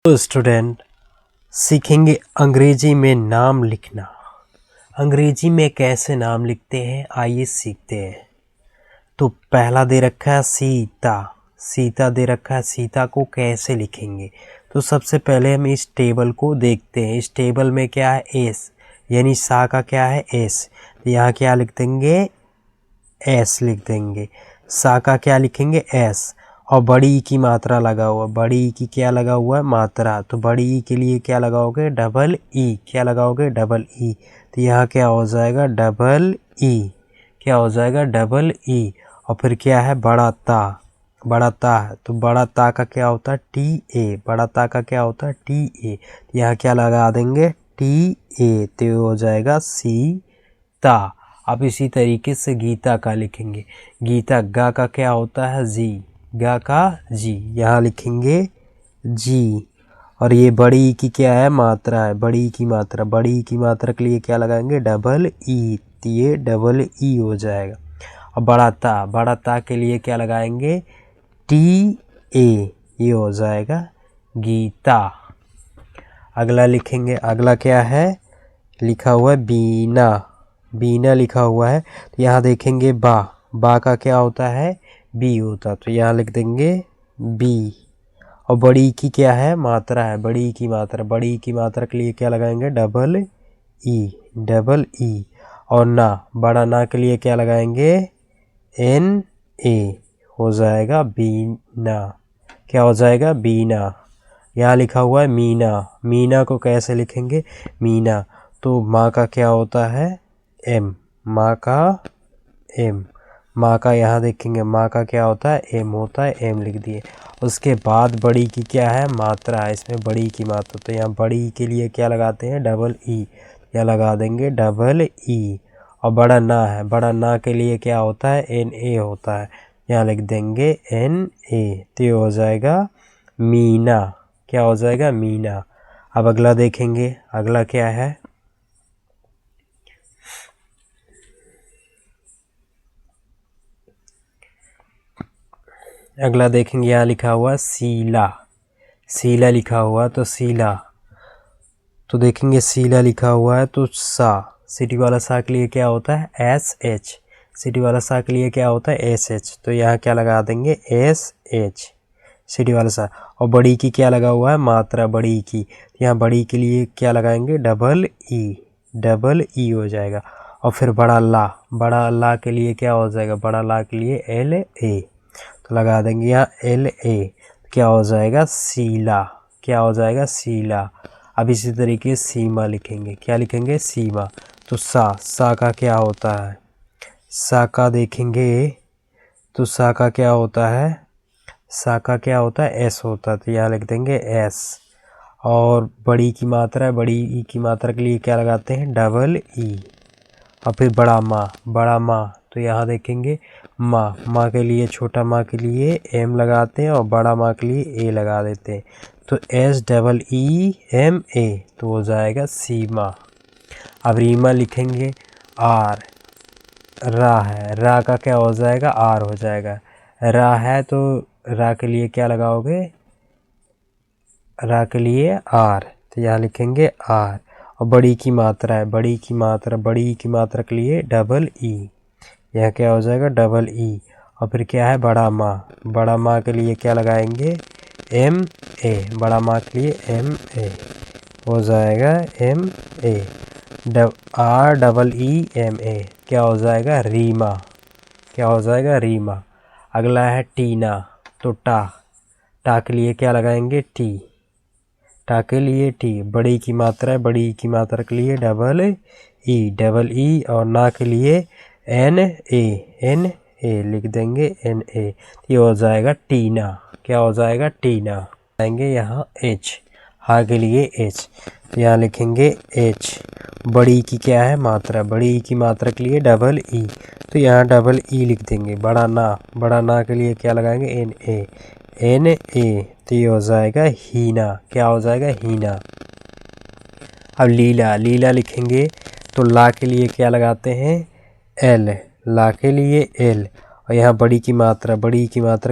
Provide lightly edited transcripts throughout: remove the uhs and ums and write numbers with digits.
तो स्टूडेंट सीखेंगे अंग्रेजी में नाम लिखना। अंग्रेजी में कैसे नाम लिखते हैं आइए सीखते हैं। तो पहला दे रखा है सीता, सीता दे रखा है, सीता को कैसे लिखेंगे। तो सबसे पहले हम इस टेबल को देखते हैं। इस टेबल में क्या है एस, यानी सा का क्या है एस, तो यहाँ क्या लिख देंगे एस लिख देंगे। सा का क्या लिखेंगे एस, और बड़ी ई की मात्रा लगा हुआ, बड़ी ई की क्या लगा हुआ है मात्रा, तो बड़ी ई के लिए क्या लगाओगे डबल ई, क्या लगाओगे डबल ई, तो यहाँ क्या हो जाएगा डबल ई, क्या हो जाएगा डबल ई। और फिर क्या है बड़ा ता, बड़ा ता है तो बड़ा ता का क्या होता है टी ए, बड़ा ता का क्या होता है टी ए, यहाँ क्या लगा देंगे टी ए, तो हो जाएगा सीता। अब इसी तरीके से गीता का लिखेंगे। गीता गा का क्या होता है जी, गा का जी, यहाँ लिखेंगे जी। और ये बड़ी ई की क्या है मात्रा है, बड़ी ई की मात्रा, बड़ी ई की मात्रा के लिए क्या लगाएंगे डबल ई, तो ये डबल ई हो जाएगा। और बड़ा ता के लिए क्या लगाएंगे टी ए, ये हो जाएगा गीता। अगला लिखेंगे, अगला क्या है लिखा हुआ है बीना, बीना लिखा हुआ है, तो यहाँ देखेंगे बा का क्या होता है बी होता, तो यहाँ लिख देंगे बी। और बड़ी की क्या है मात्रा है, बड़ी की मात्रा, बड़ी की मात्रा के लिए क्या लगाएंगे डबल ई, डबल ई। और ना, बड़ा ना के लिए क्या लगाएंगे एन ए, हो जाएगा बीना, क्या हो जाएगा बीना। यहाँ लिखा हुआ है मीना, मीना को कैसे लिखेंगे मीना, तो माँ का क्या होता है एम, माँ का एम, माँ का यहाँ देखेंगे माँ का क्या होता है एम होता है, एम लिख दिए। उसके बाद बड़ी की क्या है मात्रा है, इसमें बड़ी की मात्रा, तो यहाँ बड़ी के लिए क्या लगाते हैं डबल ई, यहाँ लगा देंगे डबल ई। और बड़ा ना है, बड़ा ना के लिए क्या होता है एन ए होता है, यहाँ लिख देंगे एन ए, तो हो जाएगा मीना, क्या हो जाएगा मीना। अब अगला देखेंगे, अगला क्या है अगला देखेंगे, यहाँ लिखा हुआ सीला, सीला लिखा हुआ, तो सीला, तो देखेंगे सीला लिखा हुआ है तो सा, सिटी वाला सा के लिए क्या होता है एस एच, सिटी वाला सा के लिए क्या होता है एस एच, तो यहाँ क्या लगा देंगे एस एच, सिटी वाला सा। और बड़ी की क्या लगा हुआ है मात्रा, बड़ी की, यहाँ बड़ी के लिए क्या लगाएंगे डबल ई, डबल ई हो जाएगा। और फिर बड़ा ला के लिए क्या हो जाएगा, बड़ा ला के लिए एल ए, तो लगा देंगे यहाँ एल ए, क्या हो जाएगा सीला, क्या हो जाएगा सीला। अब इसी तरीके सीमा लिखेंगे, क्या लिखेंगे सीमा, तो सा का क्या होता है, सा का देखेंगे तो सा का क्या होता है, सा का क्या होता है एस होता है, तो यहाँ लिख देंगे एस। और बड़ी की मात्रा है, बड़ी ई की मात्रा के लिए क्या लगाते हैं डबल ई। और फिर बड़ा माँ, तो यहाँ देखेंगे माँ के लिए, छोटा माँ के लिए एम लगाते हैं और बड़ा माँ के लिए ए लगा देते हैं, तो S double E M A, तो हो जाएगा सीमा। अब रीमा लिखेंगे आर, रा है, रा का क्या हो जाएगा आर हो जाएगा, रा है तो रा के लिए क्या लगाओगे रा के लिए आर, तो यहाँ लिखेंगे आर। और बड़ी की मात्रा है, बड़ी की मात्रा के लिए डबल ई, यह क्या हो जाएगा डबल ई। और फिर क्या है बड़ा माँ के लिए क्या लगाएंगे एम ए, बड़ा माँ के लिए एम ए, हो जाएगा M A, R double E M A, क्या हो जाएगा रीमा, क्या हो जाएगा रीमा। अगला है टीना, तो टा के लिए क्या लगाएंगे टी, टा के लिए टी, बड़ी की मात्रा है, बड़ी की मात्रा के लिए डबल ई, और ना के लिए एन ए लिख देंगे एन ए, ये हो जाएगा टीना, क्या हो जाएगा टीना। आएंगे यहाँ एच, हा के लिए एच, यहाँ लिखेंगे एच। बड़ी की क्या है मात्रा, बड़ी की मात्रा के लिए डबल ई, तो यहाँ डबल ई लिख देंगे। बड़ा ना के लिए क्या लगाएंगे एन ए, तो ये हो जाएगा हीना, क्या हो जाएगा हीना। अब लीला लिखेंगे, तो ला के लिए क्या लगाते हैं एल, ला के लिए एल, और यहाँ बड़ी की मात्रा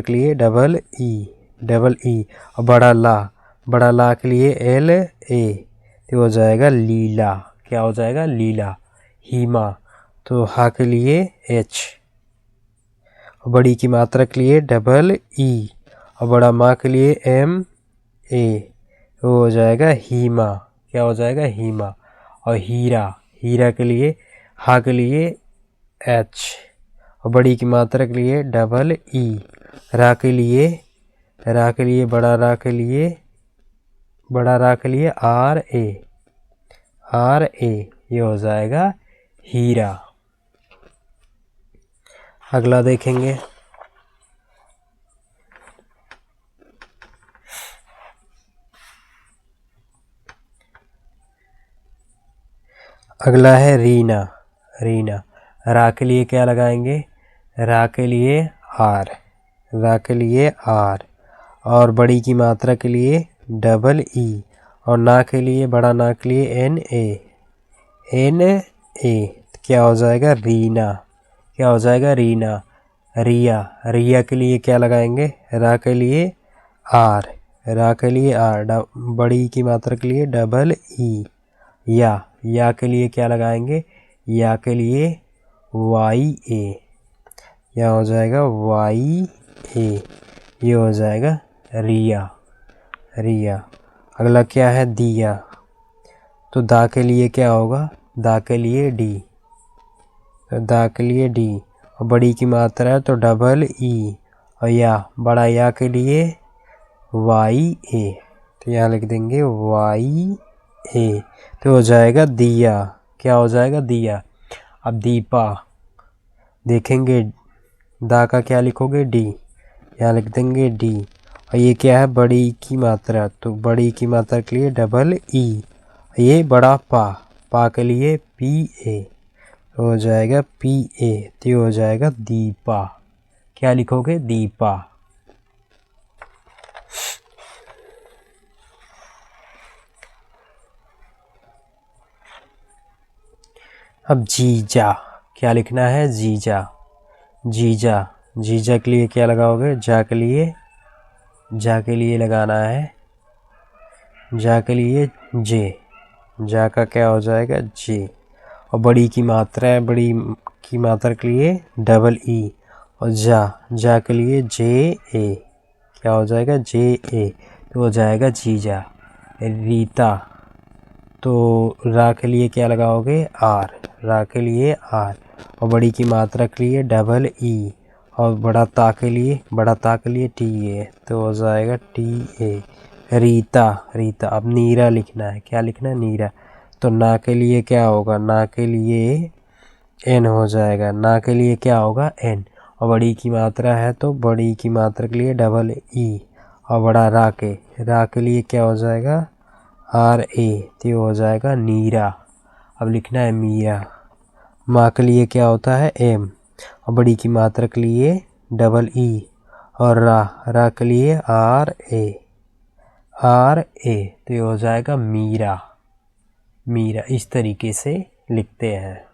के लिए डबल ई, और बड़ा ला, बड़ा ला के लिए एल ए, तो हो जाएगा लीला। क्या हो जाएगा? लीला। हीमा, तो हा के लिए एच, और बड़ी की मात्रा के लिए डबल ई, और बड़ा माँ के लिए एम ए, वो हो जाएगा हीमा। क्या हो जाएगा? हीमा। और हीरा, हीरा के लिए हा के लिए एच, और बड़ी की मात्रा के लिए डबल ई, रा के लिए बड़ा रा के लिए आर ए, ये हो जाएगा हीरा। अगला देखेंगे। अगला है रीना। रीना, रा के लिए क्या लगाएंगे? रा के लिए आर, और बड़ी की मात्रा के लिए डबल ई, और ना के लिए बड़ा ना के लिए एन ए, क्या हो जाएगा? रीना। क्या हो जाएगा? रीना। रिया, रिया के लिए क्या लगाएंगे? रा के लिए आर, बड़ी की मात्रा के लिए डबल ई, या के लिए क्या लगाएंगे? या के लिए वाई ए, या हो जाएगा वाई ए, ये हो जाएगा रिया। अगला क्या है? दिया, तो दा के लिए क्या होगा? दा के लिए डी, और बड़ी की मात्रा है तो डबल ई, और बड़ा या के लिए वाई ए, तो यहाँ लिख देंगे वाई ए, तो हो जाएगा दिया। क्या हो जाएगा? दिया। अब दीपा देखेंगे, दा का क्या लिखोगे? डी, यहाँ लिख देंगे डी, और ये क्या है? बड़ी की मात्रा, तो बड़ी की मात्रा के लिए डबल ई, ये बड़ा पा के लिए पी ए, तो हो जाएगा पी ए, तो हो जाएगा दीपा। क्या लिखोगे? दीपा। अब जीजा, क्या लिखना है? जीजा। जीजा के लिए क्या लगाओगे? जा के लिए लगाना है, जा के लिए जे, जा का क्या हो जाएगा? जे, और बड़ी की मात्रा है, बड़ी की मात्रा के लिए डबल ई, और जा के लिए जे ए, क्या हो जाएगा? जे ए, तो हो जाएगा जीजा। रीता, तो रा के लिए क्या लगाओगे? आर, और बड़ी की मात्रा के लिए डबल ई, और बड़ा ता के लिए टी ए, तो हो जाएगा टी ए, रीता। अब नीरा लिखना है। क्या लिखना है? नीरा, तो ना के लिए क्या होगा? ना के लिए एन हो जाएगा, ना के लिए क्या होगा? एन, और बड़ी की मात्रा है तो बड़ी की मात्रा के लिए डबल ई, और बड़ा रा के लिए क्या हो जाएगा? आर ए, तो हो जाएगा नीरा। अब लिखना है मीरा। माँ के लिए क्या होता है? एम, और बड़ी की मात्रा के लिए डबल ई, और रा के लिए आर ए, तो हो जाएगा मीरा। इस तरीके से लिखते हैं।